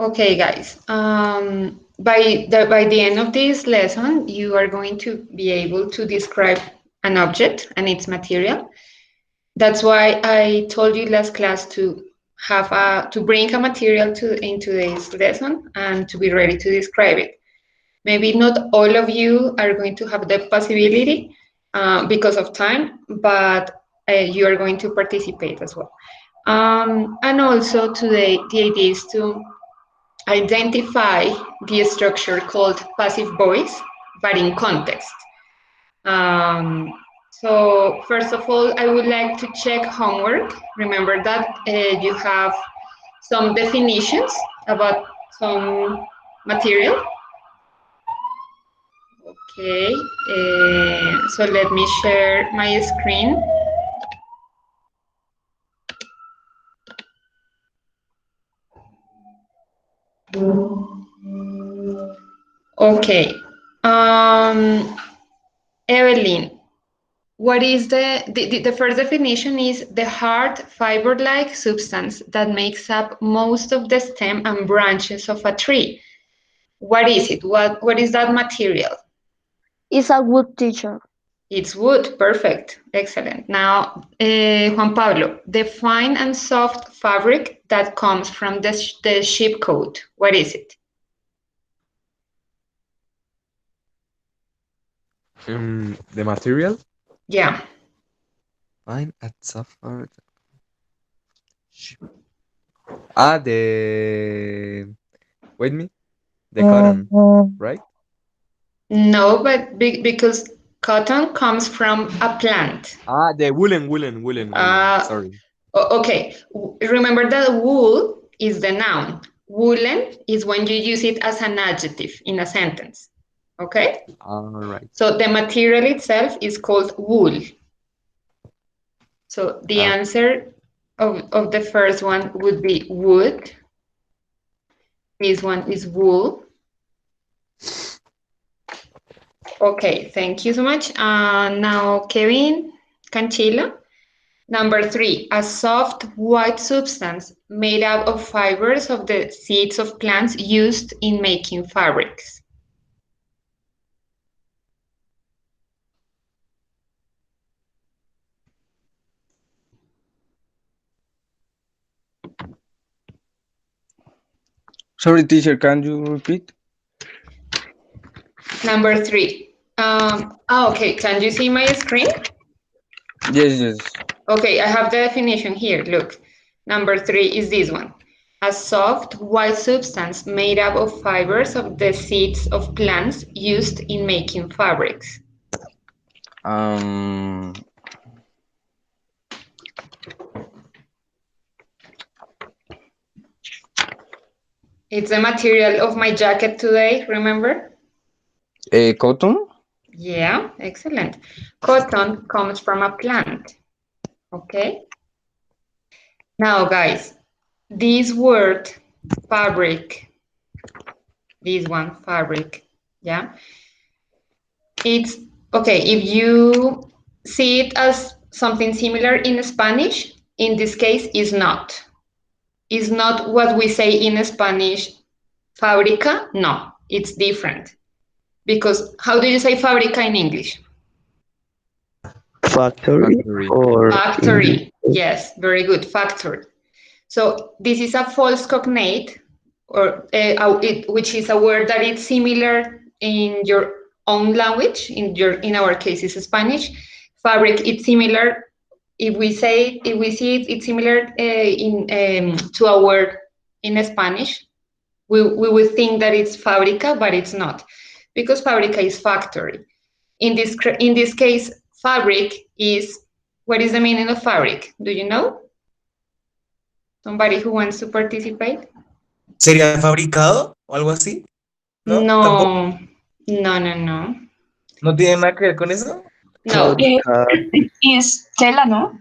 Okay, guys. By the end of this lesson, you are going to be able to describe an object and its material. That's why I told you last class to bring a material into this lesson and to be ready to describe it. Maybe not all of you are going to have the possibility because of time, but you are going to participate as well. And also today, the idea is to identify the structure called passive voice, but in context. So first of all, I would like to check homework. Remember that you have some definitions about some material. Okay, so let me share my screen. Okay, Evelyn, what is the first definition is the hard fiber-like substance that makes up most of the stem and branches of a tree. What is it? What is that material? It's a wood teacher. It's wood. Perfect. Excellent. Now, Juan Pablo, the fine and soft fabric that comes from the sheep coat. What is it? The material? Yeah. Fine at suffered. Ah, the wait me. The cotton, right? No, but because cotton comes from a plant. Ah, the woolen. Sorry. Okay. Remember that wool is the noun. Woolen is when you use it as an adjective in a sentence. Okay? All right. So the material itself is called wool. So the Ah, answer of the first one would be wood. This one is wool. Okay, thank you so much. Now, Kevin Canchila. Number 3, a soft white substance made up of fibers of the seeds of plants used in making fabrics. Sorry, teacher, can you repeat? Number 3. Okay, can you see my screen? Yes. Okay, I have the definition here. Look, number 3 is this one. A soft white substance made up of fibers of the seeds of plants used in making fabrics. Um, It's the material of my jacket today, remember? cotton? Yeah, excellent. Cotton comes from a plant, okay? Now, guys, this word, fabric, this one, fabric, yeah? It's, okay, if you see it as something similar in Spanish, in this case, is not. Is not what we say in Spanish, fábrica, no, it's different. Because how do you say fábrica in English? factory. Factory, yes, very good, factory. So this is a false cognate, or which is a word that is similar in your own language. In our case, is Spanish. Fabric, it's similar. If we see it, it's similar to a word in Spanish. We would think that it's fábrica, but it's not, because fábrica is factory. In this case, fabric is, what is the meaning of fabric? Do you know? Somebody who wants to participate? ¿Sería fabricado o algo así? ¿No? ¿Tampoco? No. ¿No tiene nada que ver con eso? No, Is tela, no?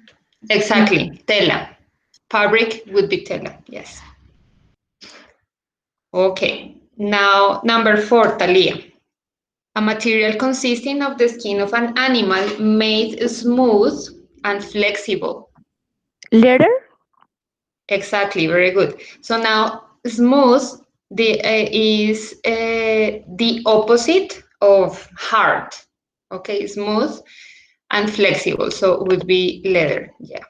exactly, tela. Fabric would be tela, yes. Okay, now number 4, Talia. A material consisting of the skin of an animal made smooth and flexible. Leather? Exactly, very good. So now, smooth is the opposite of hard. Okay, smooth and flexible. So it would be leather. Yeah.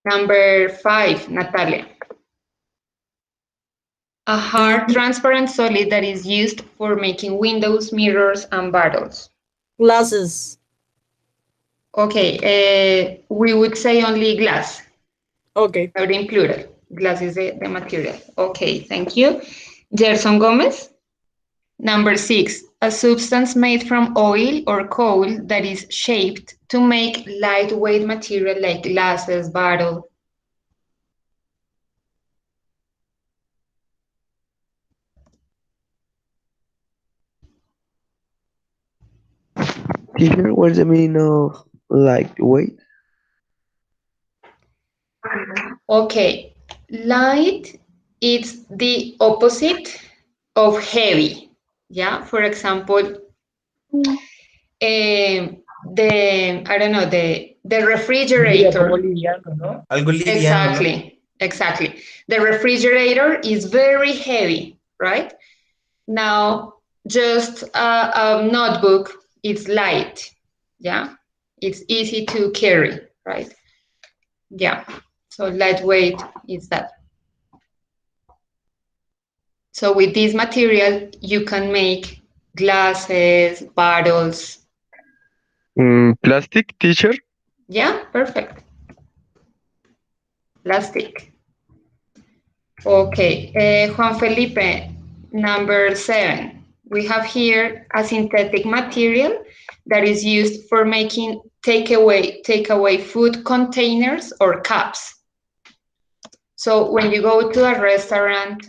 Number 5, Natalia. A hard, transparent solid that is used for making windows, mirrors, and bottles. Glasses. Okay, we would say only glass. Okay. Or in plural. Glass is the material. Okay, thank you. Gerson Gomez. Number 6, a substance made from oil or coal that is shaped to make lightweight material like glasses, bottle. Teacher, what's the meaning of lightweight? Okay, light is the opposite of heavy. Yeah, for example, I don't know, the refrigerator. Como liviano, ¿no? Algo liviano, ¿no? Exactly. The refrigerator is very heavy, right? Now, just a notebook is light. Yeah, it's easy to carry, right? Yeah, so lightweight is that. So with this material, you can make glasses, bottles. Plastic, teacher? Yeah, perfect. Plastic. Okay, Juan Felipe, number 7. We have here a synthetic material that is used for making takeaway food containers or cups. So when you go to a restaurant.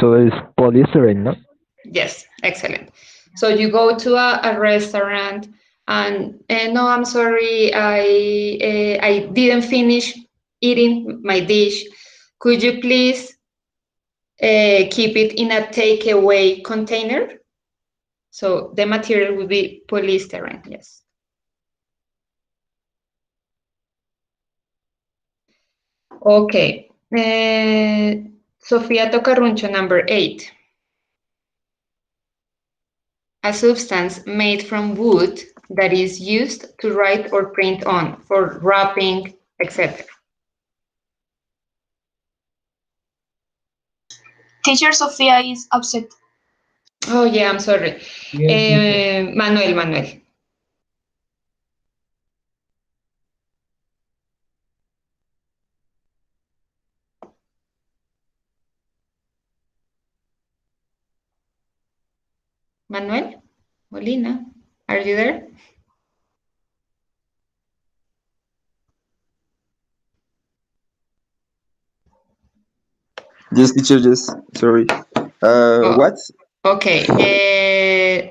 So it's polystyrene, no? Yes, excellent. So you go to a restaurant and no, I'm sorry, I didn't finish eating my dish. Could you please keep it in a takeaway container? So the material would be polystyrene, yes. Okay, Sofía Tocarruncho, number 8. A substance made from wood that is used to write or print on for wrapping, etc. Teacher Sophia is upset. Oh, yeah, I'm sorry. Yes, Manuel. Manuel Molina, are you there? Yes, teacher, yes. Sorry. What? Okay,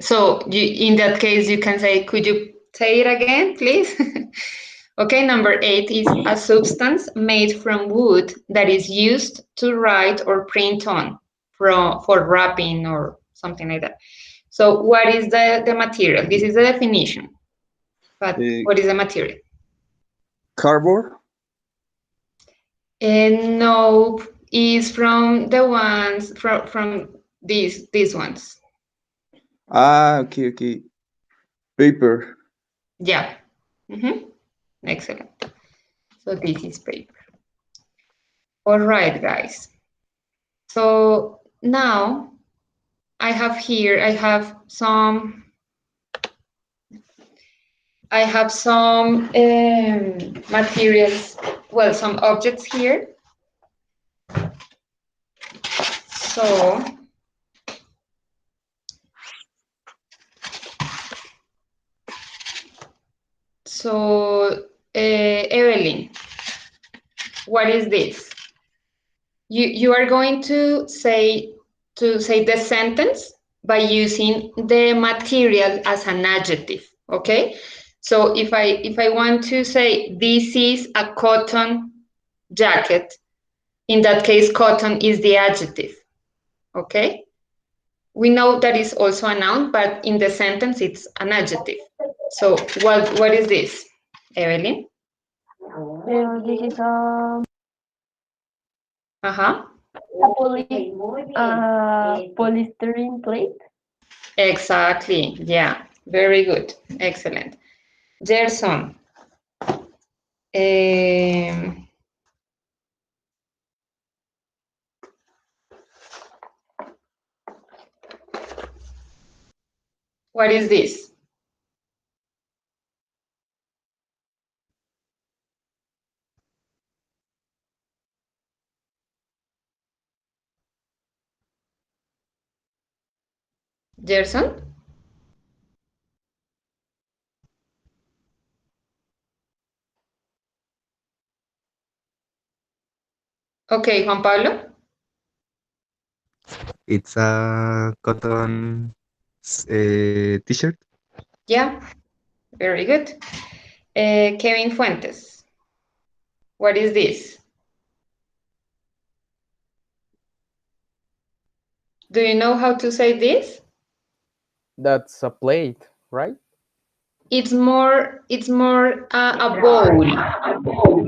so in that case, you can say, could you say it again, please? Okay, number 8 is a substance made from wood that is used to write or print on for wrapping or something like that. So what is the material? This is the definition, but what is the material? Cardboard? No, is from the ones from these ones. Okay. Paper. Yeah. Excellent. So this is paper. All right, guys. So now I have some materials, well, some objects here. So Evelyn, what is this? You are going to say the sentence by using the material as an adjective, okay? So if I want to say this is a cotton jacket, in that case, cotton is the adjective, okay? We know that is also a noun, but in the sentence, it's an adjective. So what is this, Evelyn? This is a... Uh-huh. Polystyrene plate. Exactly. Yeah. Very good. Excellent. Gerson. What is this? Gerson? Okay, Juan Pablo? It's a cotton t-shirt. Yeah, very good. Kevin Fuentes. What is this? Do you know how to say this? That's a plate, right? It's more a bowl.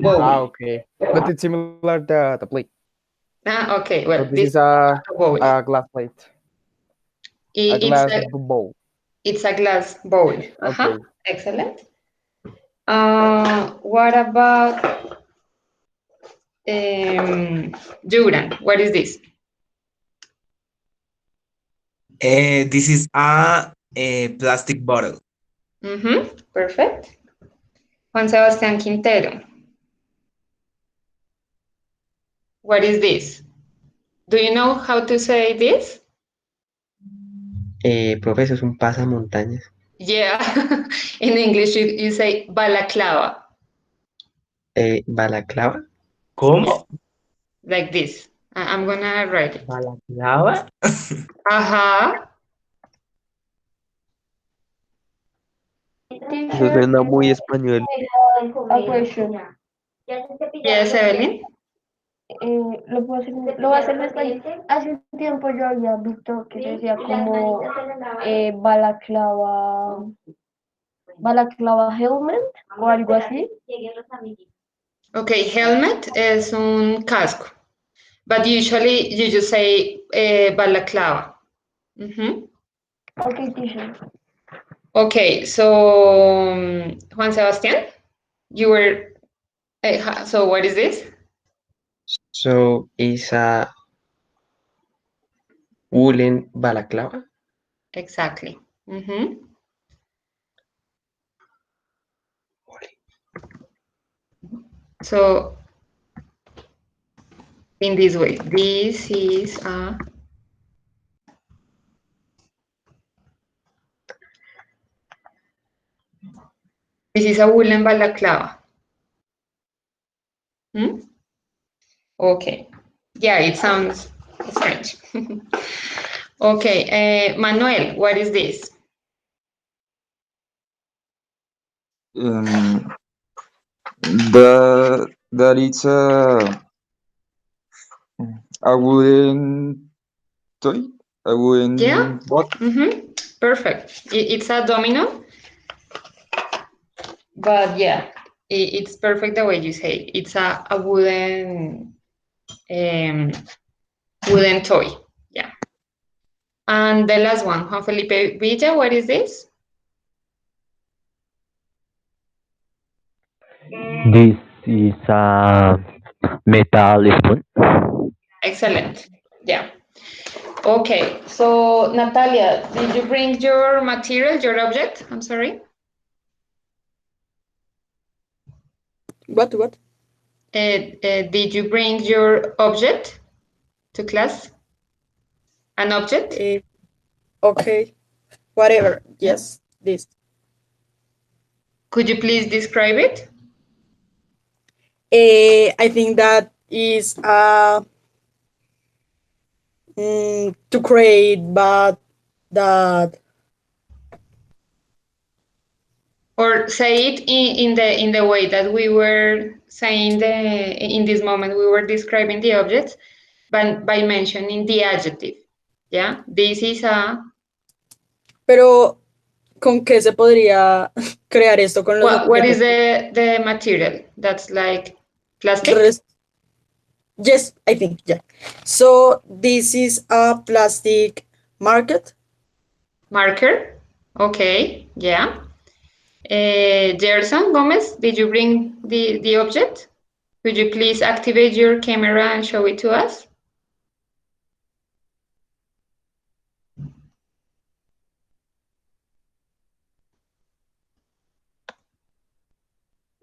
Bowl. Okay. But it's similar to the plate. Okay, So well, this this is is a bowl. a glass plate, a It's glass bowl. it's a glass bowl. Okay. Excellent. What about Duran? What is this? This is a plastic bottle. Perfect. Juan Sebastián Quintero. What is this? Do you know how to say this? Profe, eso es un pasamontañas. Yeah, in English you say balaclava. Balaclava. ¿Cómo? Like this. I'm gonna write it. ¿Balaclava? Ajá. Eso suena muy español. A question. Yes, Evelyn. Lo voy a hacer en español. Hace un tiempo yo había visto que se decía como balaclava helmet o algo así. Okay, helmet es un casco. But usually you just say balaclava. Okay, teacher. Okay, so Juan Sebastián, you were. So what is this? So it's a woolen balaclava. Exactly. So in this way, this is a woolen balaclava. Okay. Yeah, it sounds strange. Okay, Manuel, what is this? That it's a wooden toy, a wooden box. Perfect. It's a domino, but yeah, it's perfect the way you say it. It's a wooden wooden toy. Yeah. And the last one, Juan Felipe Villa, what is this? This is a metal spoon. Excellent. Yeah. Okay. So Natalia, did you bring your material, your object? I'm sorry. What? Did you bring your object to class? An object? Okay. Whatever. Yes, this. Could you please describe it? I think that is to create, but that. Or say it in the way that we were saying in this moment we were describing the objects, but by mentioning the adjective. Yeah, this is a. Pero ¿con qué se podría crear esto con los What is the material? That's like plastic. Yes, I think, yeah. So this is a plastic market. Marker. Okay, yeah. Gerson Gomez, did you bring the object? Could you please activate your camera and show it to us?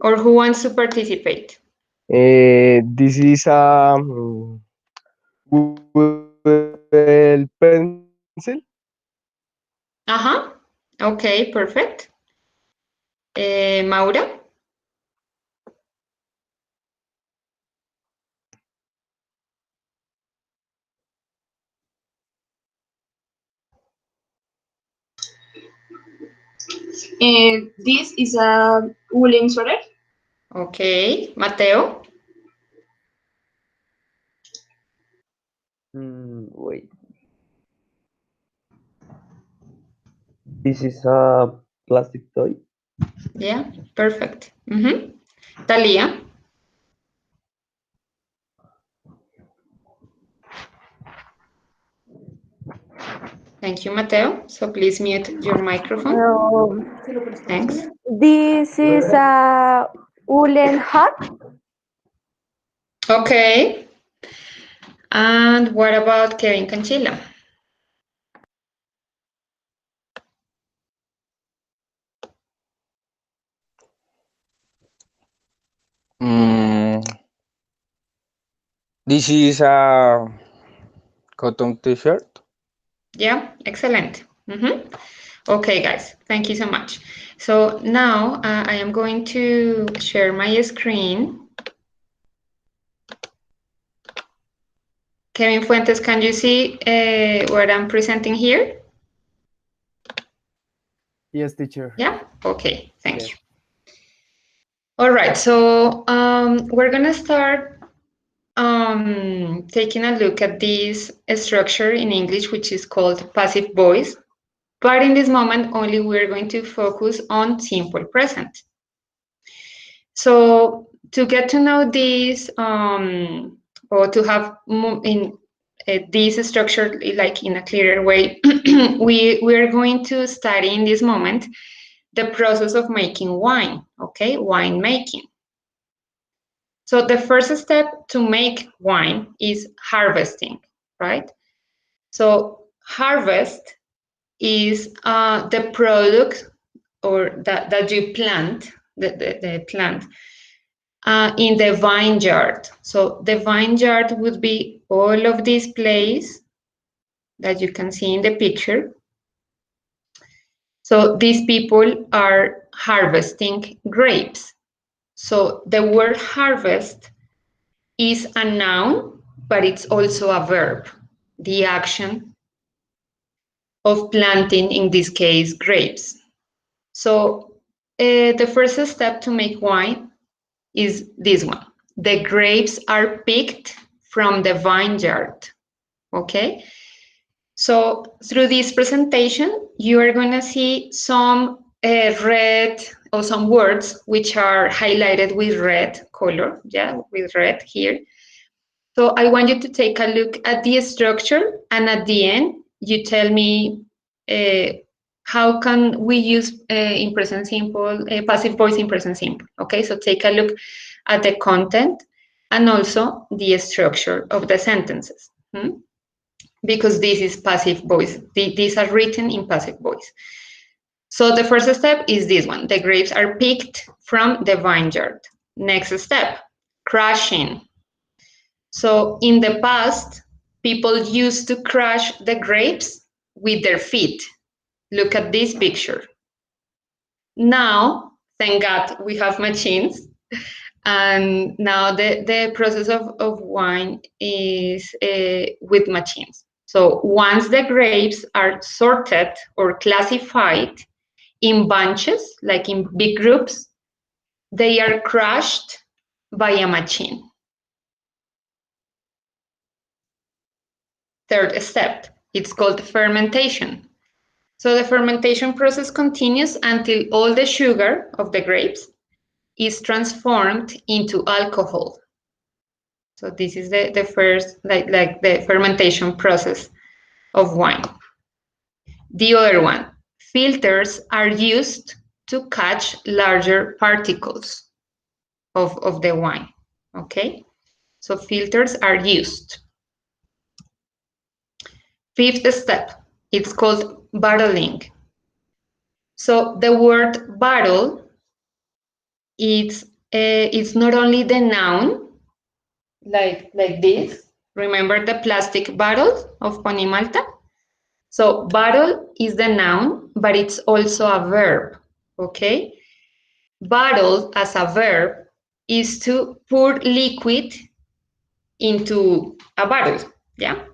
Or who wants to participate? This is a Google Pencil. Uh-huh. Okay, perfect. Maura? This is a woolen sweater. Okay. Mateo? Wait. This is a plastic toy. Yeah, perfect. Talia? Thank you, Mateo. So please mute your microphone. Thanks. This is a woolen hat. Okay. And what about Kevin Canchilla? This is a cotton t-shirt. Yeah, excellent. Okay, guys, thank you so much. So now I am going to share my screen. Kevin Fuentes, can you see what I'm presenting here? Yes, teacher. Yeah, okay, thank you. All right, so we're gonna start taking a look at this structure in English, which is called passive voice. But in this moment, only we're going to focus on simple present. So to get to know this, or to have in this structure like in a clearer way, we are going to study in this moment the process of making wine, okay, wine making. So the first step to make wine is harvesting, right? So harvest is the product or that you plant, the plant in the vineyard. So the vineyard would be all of these places that you can see in the picture. So these people are harvesting grapes. So the word harvest is a noun, but it's also a verb, the action of planting, in this case, grapes. So the first step to make wine is this one. The grapes are picked from the vineyard, okay? So through this presentation, you are going to see some red or some words which are highlighted with red color, yeah, with red here. So I want you to take a look at the structure, and at the end, you tell me how can we use in present simple, passive voice in present simple, okay? So take a look at the content and also the structure of the sentences. Because this is passive voice. These are written in passive voice. So the first step is this one. The grapes are picked from the vineyard. Next step, crushing. So in the past, people used to crush the grapes with their feet. Look at this picture. Now, thank God, we have machines. And now the process of wine is with machines. So once the grapes are sorted or classified in bunches, like in big groups, they are crushed by a machine. Third step, it's called fermentation. So the fermentation process continues until all the sugar of the grapes is transformed into alcohol. So this is the first, like the fermentation process of wine. The other one, filters are used to catch larger particles of the wine, okay? So filters are used. Fifth step, it's called bottling. So the word bottle, it's not only the noun, like this. Remember the plastic bottle of Ponimalta? So bottle is the noun, but it's also a verb, okay? Bottle as a verb is to pour liquid into a bottle, yeah?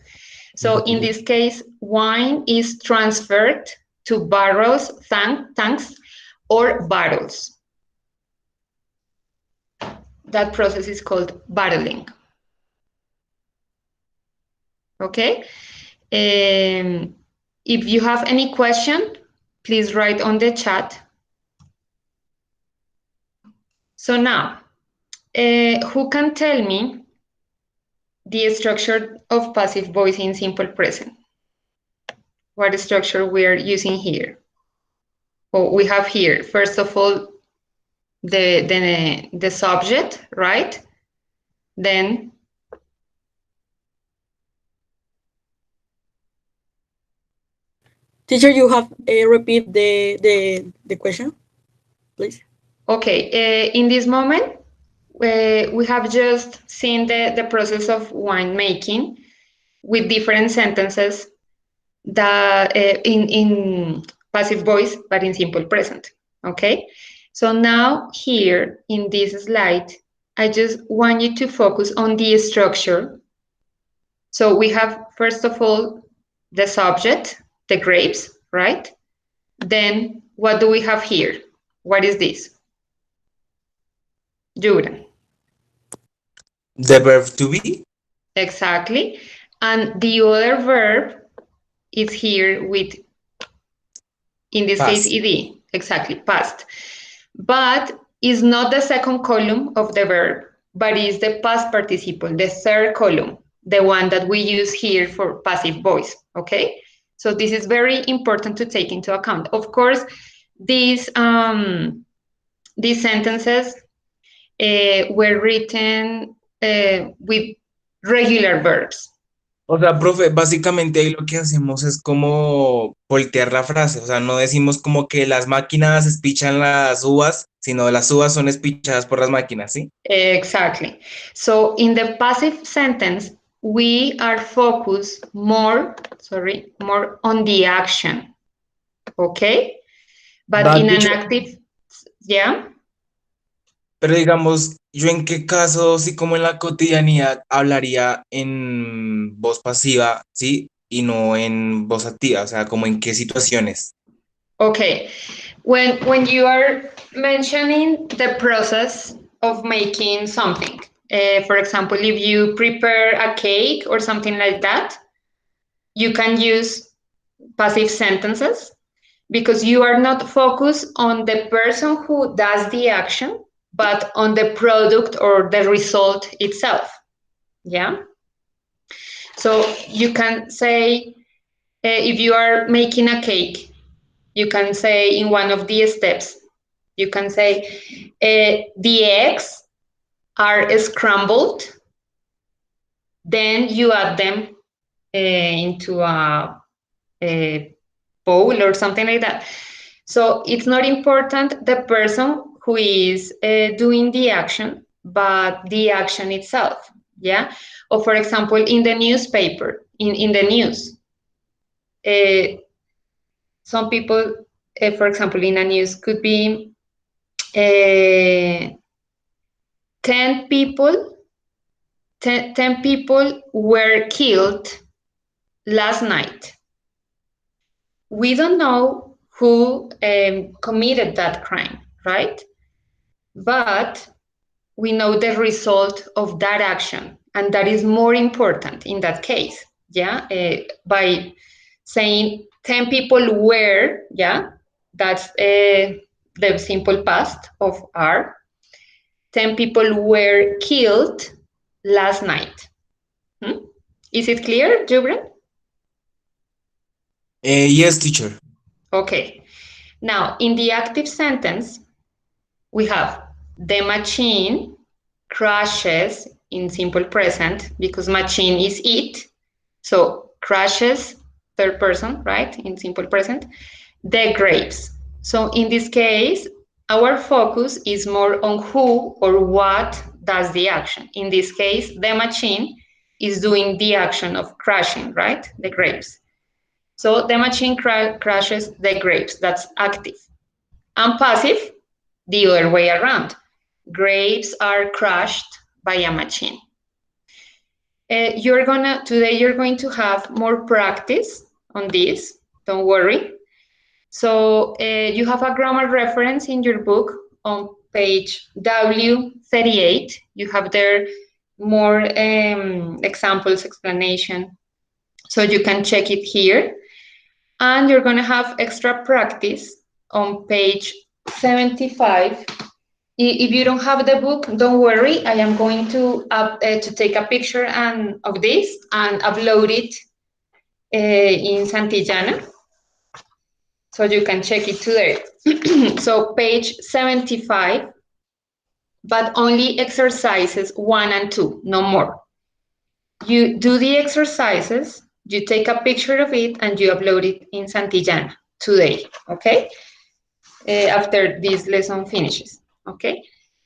So in this case, wine is transferred to barrels, tanks, or bottles. That process is called bottling. Okay? If you have any question, please write on the chat. So now, who can tell me the structure of passive voice in simple present? What structure we are using here? Well, we have here, first of all, the subject, right? Then Teacher, you have repeat the question, please. okay, in this moment, we have just seen the process of wine making with different sentences that in passive voice, but in simple present, okay? So now here in this slide, I just want you to focus on the structure. So we have, first of all, the subject, the grapes, right? Then what do we have here? What is this? Juran. The verb to be? Exactly. And the other verb is here with, in this Past. case, ed. Exactly, past. But is not the second column of the verb, but is the past participle, the third column, the one that we use here for passive voice, okay? So this is very important to take into account. Of course, these sentences were written with regular verbs. O sea, profe, básicamente ahí lo que hacemos es como voltear la frase, o sea, no decimos como que las máquinas espichan las uvas, sino las uvas son espichadas por las máquinas, ¿sí? Exactly. So in the passive sentence, we are focused more on the action, okay? But in an active, yeah. Pero digamos, ¿yo en qué caso, sí, como en la cotidianidad, hablaría en voz pasiva, sí, y no en voz activa? O sea, como en qué situaciones. Okay, when you are mentioning the process of making something, for example, if you prepare a cake or something like that, you can use passive sentences because you are not focused on the person who does the action, but on the product or the result itself. Yeah. So you can say, if you are making a cake, you can say in one of the steps, you can say, the eggs are scrambled, then you add them into a bowl or something like that. So it's not important the person who is doing the action, but the action itself, yeah? Or for example, in the newspaper, in the news, some people, for example, in a news could be 10 people were killed last night. We don't know who committed that crime, right? But we know the result of that action, and that is more important in that case, yeah? By saying 10 people were, yeah, that's the simple past of are. 10 people were killed, last night. Is it clear, Jubran? Yes, teacher. Okay. Now, in the active sentence, we have the machine crashes in simple present because machine is it. So crashes, third person, right? In simple present. The grapes. So in this case, our focus is more on who or what does the action. In this case, the machine is doing the action of crashing, right? The grapes. So the machine crashes the grapes. That's active. And passive, the other way around. Grapes are crushed by a machine. Today you're going to have more practice on this. Don't worry. So you have a grammar reference in your book on page W38. You have there more examples, explanation. So you can check it here. And you're going to have extra practice on page 75. If you don't have the book, don't worry. I am going to take a picture of this and upload it in Santillana, so you can check it today. So page 75, but only exercises 1 and 2, no more. You do the exercises, you take a picture of it, and you upload it in Santillana today, okay? After this lesson finishes, okay?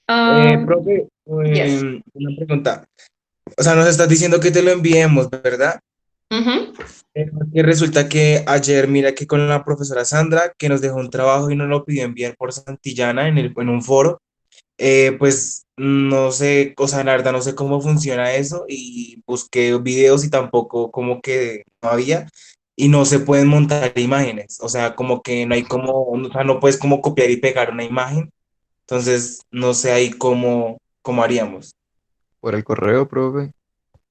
Profe, Yes. una pregunta. O sea, nos estás diciendo que te lo enviemos, ¿verdad? Que resulta que ayer, mira que con la profesora Sandra, que nos dejó un trabajo y nos lo pidió enviar por Santillana en un foro, pues no sé, o sea, la verdad no sé cómo funciona eso y busqué videos y tampoco como que no había y no se pueden montar imágenes, o sea, como que no hay como, o sea, no puedes como copiar y pegar una imagen, entonces no sé ahí cómo haríamos. Por el correo, profe.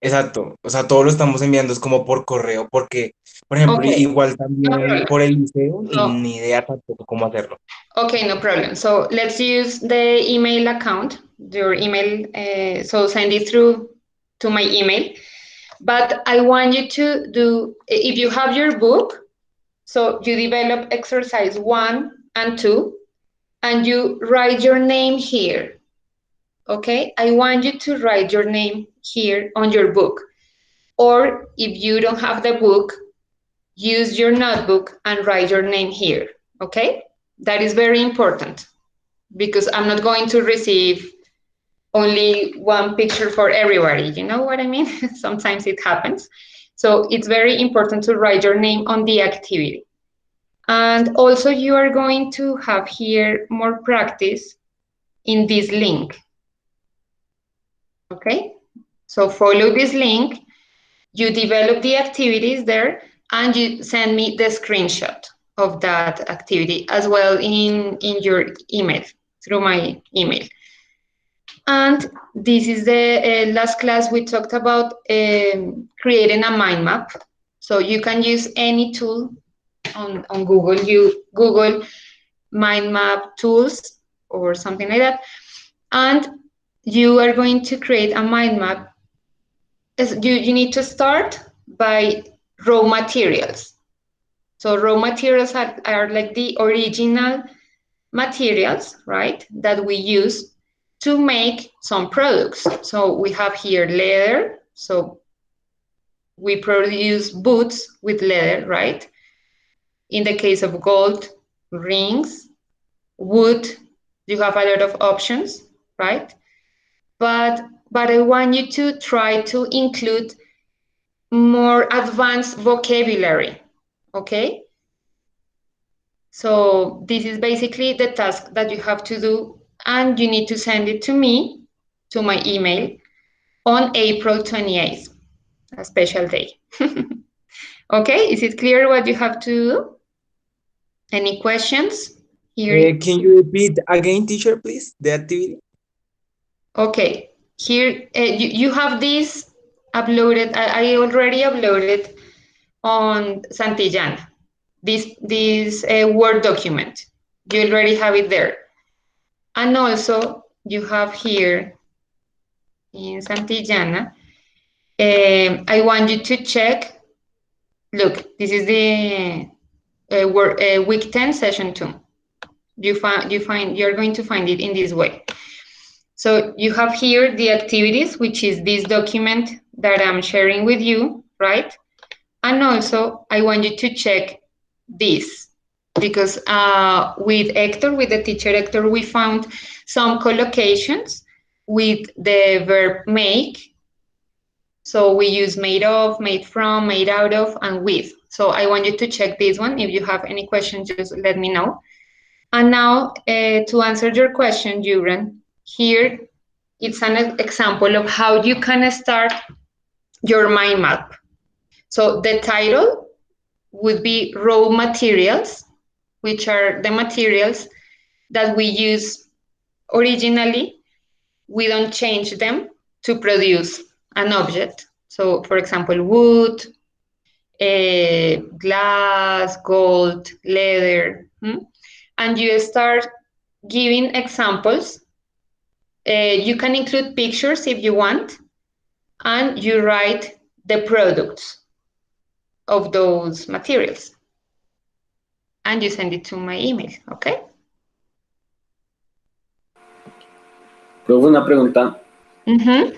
Exacto, o sea, todo lo estamos enviando es como por correo, porque, por ejemplo, Okay. igual No también problem. por el liceo y No. ni idea tampoco cómo hacerlo. Okay, no problem. So let's use the email account, your email. So send it through to my email. But I want you to do, if you have your book, so you develop exercise 1 and 2, and you write your name here. Okay, I want you to write your name here on your book. Or if you don't have the book, use your notebook and write your name here. Okay, that is very important because I'm not going to receive only one picture for everybody. You know what I mean? Sometimes it happens. So it's very important to write your name on the activity. And also you are going to have here more practice in this link. Okay, so follow this link, you develop the activities there, and you send me the screenshot of that activity as well in your email, through my email. And this is the last class we talked about creating a mind map. So you can use any tool on Google. You Google mind map tools or something like that. And you are going to create a mind map. You need to start by raw materials. So raw materials are like the original materials, right, that we use to make some products. So we have here leather. So we produce boots with leather, right? In the case of gold, rings, wood, you have a lot of options, right? But I want you to try to include more advanced vocabulary, okay? So this is basically the task that you have to do, and you need to send it to me, to my email, on April 28th, a special day. Okay, is it clear what you have to do? Any questions here? Can you repeat again, teacher, please, the activity? Okay, here you have this uploaded. I already uploaded on Santillana, this Word document. You already have it there. And also you have here in Santillana. I want you to check. Look, this is the week 10, session 2. You're going to find it in this way. So you have here the activities, which is this document that I'm sharing with you, right? And also, I want you to check this, because with the teacher Hector, we found some collocations with the verb make. So we use made of, made from, made out of, and with. So I want you to check this one. If you have any questions, just let me know. And now, to answer your question, Juran, here it's an example of how you can start your mind map. So the title would be raw materials, which are the materials that we use originally. We don't change them to produce an object. So, for example, wood, glass, gold, leather. And you start giving examples. You can include pictures if you want, and you write the products of those materials. And you send it to my email, ¿ok? Luego una pregunta. Uh-huh.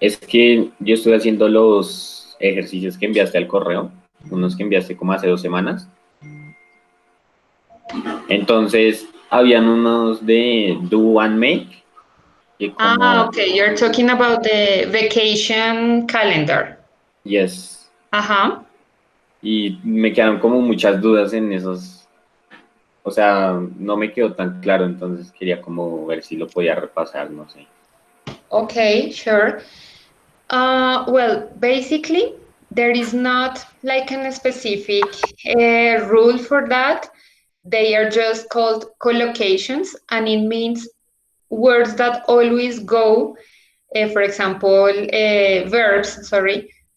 Es que yo estoy haciendo los ejercicios que enviaste al correo, unos que enviaste como hace 2 semanas. Entonces, habían unos de do and make. Okay, you're talking about the vacation calendar. Yes. Ajá. Y me quedaron como muchas dudas en esos. O sea, no me quedó tan claro, entonces quería como ver si lo podía repasar, no sé. Okay, sure. Well, basically, there is not like a specific rule for that. They are just called collocations, and it means words that always go, for example, verbs,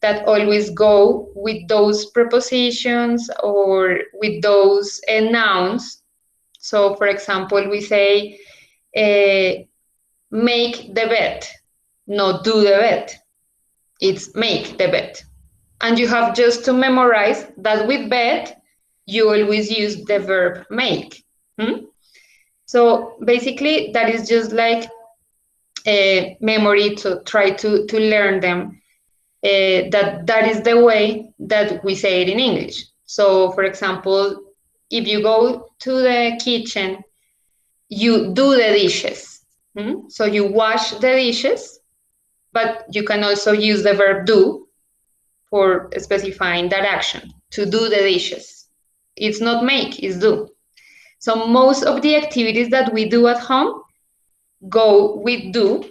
that always go with those prepositions or with those nouns. So, for example, we say, make the bed, not do the bed. It's make the bed. And you have just to memorize that with bed, you always use the verb make. So basically, that is just like a memory to try to learn them. That is the way that we say it in English. So, for example, if you go to the kitchen, you do the dishes. So you wash the dishes, but you can also use the verb do for specifying that action, to do the dishes. It's not make, it's do. So most of the activities that we do at home go with do,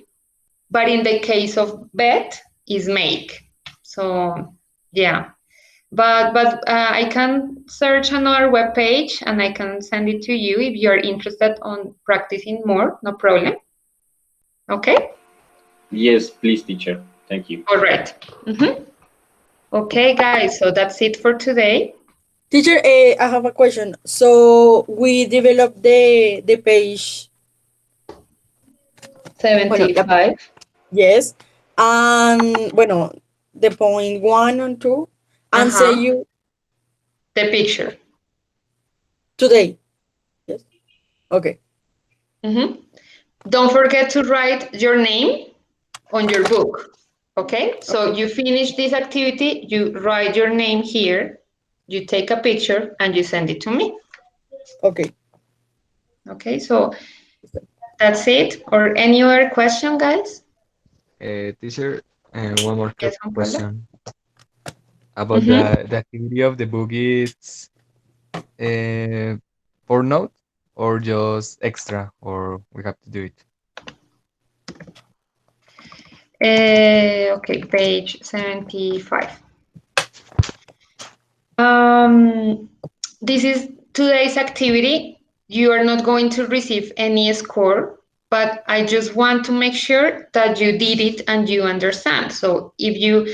but in the case of bed, is make. So yeah, but I can search another web page and I can send it to you if you're interested on practicing more, no problem. Okay? Yes, please, teacher. Thank you. All right. Okay, guys, so that's it for today. Teacher, I have a question. So we developed the page 75. Yes. And bueno, the point 1 and 2. And say you the picture today. Yes. Okay. Don't forget to write your name on your book. Okay? So you finish this activity, you write your name here, you take a picture, and you send it to me. Okay. Okay, so that's it. Or any other question, guys? Teacher, one more Yes, question. About the activity of the book, it's for note or just extra, or we have to do it? Okay, page 75. This is today's activity. You are not going to receive any score, but I just want to make sure that you did it and you understand. So if you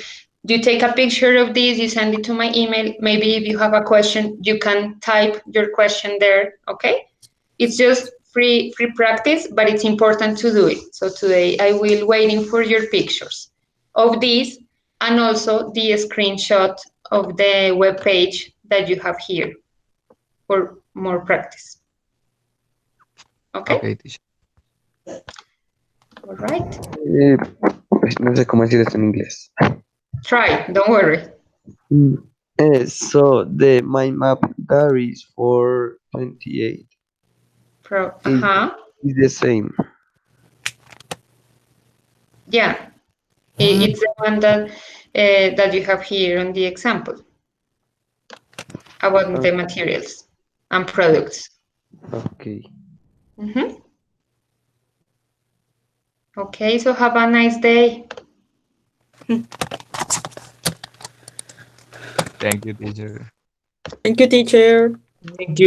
take a picture of this, you send it to my email. Maybe if you have a question, you can type your question there, okay? It's just free practice, but it's important to do it. So today I will waiting for your pictures of this and also the screenshot of the web page that you have here for more practice. Okay? Okay, teacher. All right. Pues no sé cómo decir esto en inglés. Try, don't worry. So the mind map varies for 28. Is the same. Yeah, it's the one that that you have here on the example about the materials and products. Okay. Mhm. Okay, so have a nice day. Thank you, teacher. Thank you, teacher. Thank you.